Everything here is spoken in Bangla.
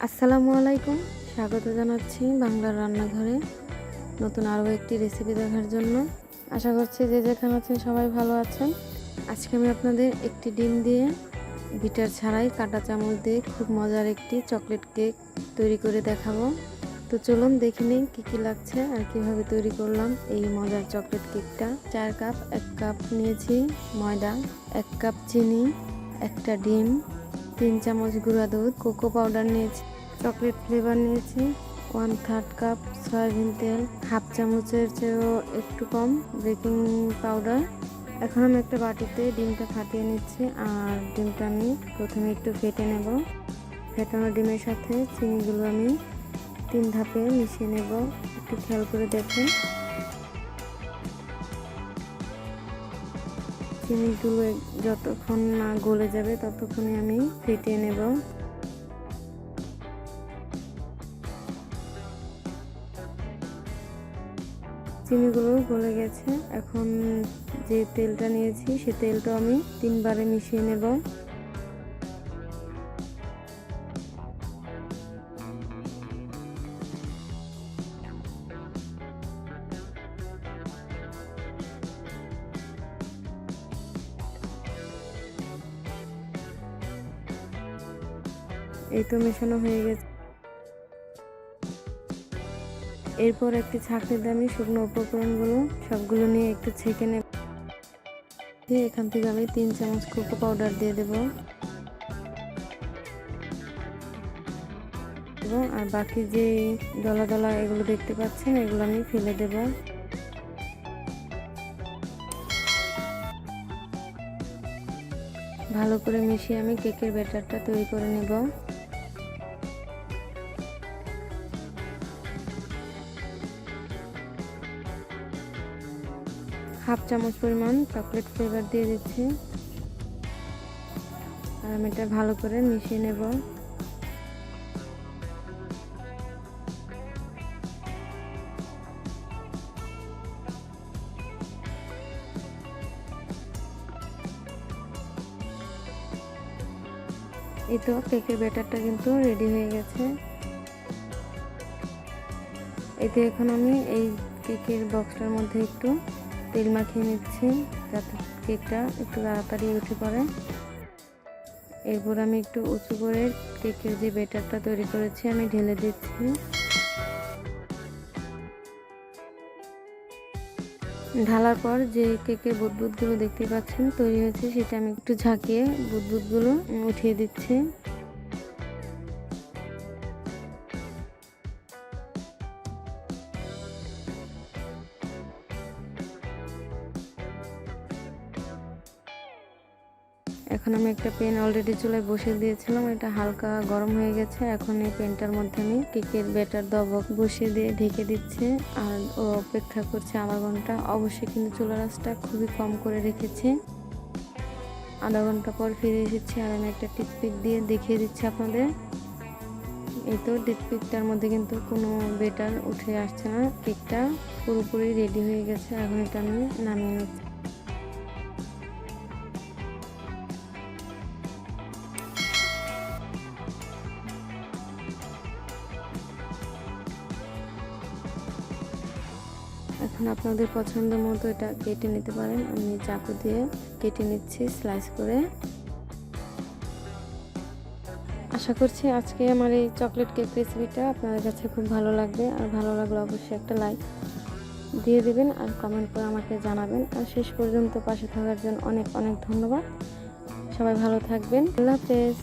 আসসালামু আলাইকুম, স্বাগত জানাচ্ছি বাংলার রান্নাঘরে নতুন আরও একটি রেসিপি দেখার জন্য। আশা করছি যে যেখানে আছেন সবাই ভালো আছেন। আজকে আমি আপনাদের একটি ডিম দিয়ে বিটার ছাড়াই কাঁটা চামচ দিয়ে খুব মজার একটি চকলেট কেক তৈরি করে দেখাবো। তো চলুন দেখে নিই কী কী লাগছে আর কিভাবে তৈরি করলাম এই মজার চকলেট কেকটা। 4 কাপ, 1 কাপ নিয়েছি ময়দা, 1 কাপ চিনি, একটা ডিম, 3 চামচ গুঁড়া দুধ, কোকো পাউডার নিয়েছি, চকলেট ফ্লেভার নিয়েছি, 1/3 কাপ সয়াবিন তেল, হাফ চামচের চেয়েও একটু কম বেকিং পাউডার। এখন আমি একটা বাটিতে ডিমটা ফাটিয়ে নিচ্ছি আর ডিমটা আমি প্রথমে একটু ফেটে নেব। ফেটানো ডিমের সাথে চিনিগুলো আমি 3 ধাপে মিশিয়ে নেব। একটু খেয়াল করে দেখুন, চিনিগুলো যতক্ষণ না গলে যাবে ততক্ষণে আমি ফেটিয়ে নেব। চিনিগুলো গলে গেছে। এখন যে তেলটা নিয়েছি সে তেলটা আমি 3 বারে মিশিয়ে নেব। এই তো মেশানো হয়ে গেছে। এরপর একটি ছাঁকনিতে আমি শুকনো উপকরণগুলো সবগুলো নিয়ে একটু ছেঁকে নেব। এখান থেকে আমি 3 চামচ কোকো পাউডার দিয়ে দেব আর বাকি যে দলা দলা এগুলো দেখতে পাচ্ছেন এগুলো আমি ফেলে দেব। ভালো করে মিশিয়ে আমি কেকের ব্যাটারটা তৈরি করে নেব। হাফ চামচ পরিমাণ চকলেট ফ্লেভার দিয়ে দিচ্ছি আর আমি এটা ভালো করে মিশিয়ে নেব। এই তো কেকের ব্যাটারটা কিন্তু রেডি হয়ে গেছে। এতে এখন আমি এই কেকের বক্সটার মধ্যে একটু তেল মাখিয়ে নিচ্ছি যাতে কেকটা একটু তাড়াতাড়ি উঠে পড়ে। এরপর আমি একটু উঁচু করে কেকের যে ব্যাটারটা তৈরি করেছি আমি ঢেলে দিচ্ছি। ঢালার পর যে কেকের বুদবুদগুলো দেখতে পাচ্ছেন তৈরি হয়েছে সেটা আমি একটু ঝাঁকিয়ে বুদবুদগুলো উঠিয়ে দিচ্ছি। এখন আমি একটা পেন অলরেডি চুলায় বসিয়ে দিয়েছিলাম, এটা হালকা গরম হয়ে গেছে। এখন এই পেনটার মধ্যে আমি কেকের ব্যাটার দবক বসিয়ে দিয়ে ঢেকে দিচ্ছি আর ও অপেক্ষা করছে আধা ঘন্টা। অবশ্যই কিন্তু চুলার আঁচটা খুবই কম করে রেখেছি। আধা ঘন্টা পর ফিরে এসেছি আর আমি একটা টিথপিক দিয়ে দেখিয়ে দিচ্ছি আপনাদের। এই তো টিথপিকটার মধ্যে কিন্তু কোনো ব্যাটার উঠে আসছে না, কেকটা পুরোপুরি রেডি হয়ে গেছে। এখন এটা আমি নামিয়ে নিচ্ছি। এখন আপনাদের পছন্দ মতো এটা কেটে নিতে পারেন। আমি চাকু দিয়ে কেটে নিচ্ছি স্লাইস করে। আশা করছি আজকে আমার এই চকলেট কেক রেসিপিটা আপনাদের কাছে খুব ভালো লাগবে, আর ভালো লাগলে অবশ্যই একটা লাইক দিয়ে দিবেন আর কমেন্ট করে আমাকে জানাবেন। আর শেষ পর্যন্ত পাশে থাকার জন্য অনেক অনেক ধন্যবাদ। সবাই ভালো থাকবেন। আল্লাহ হাফেজ।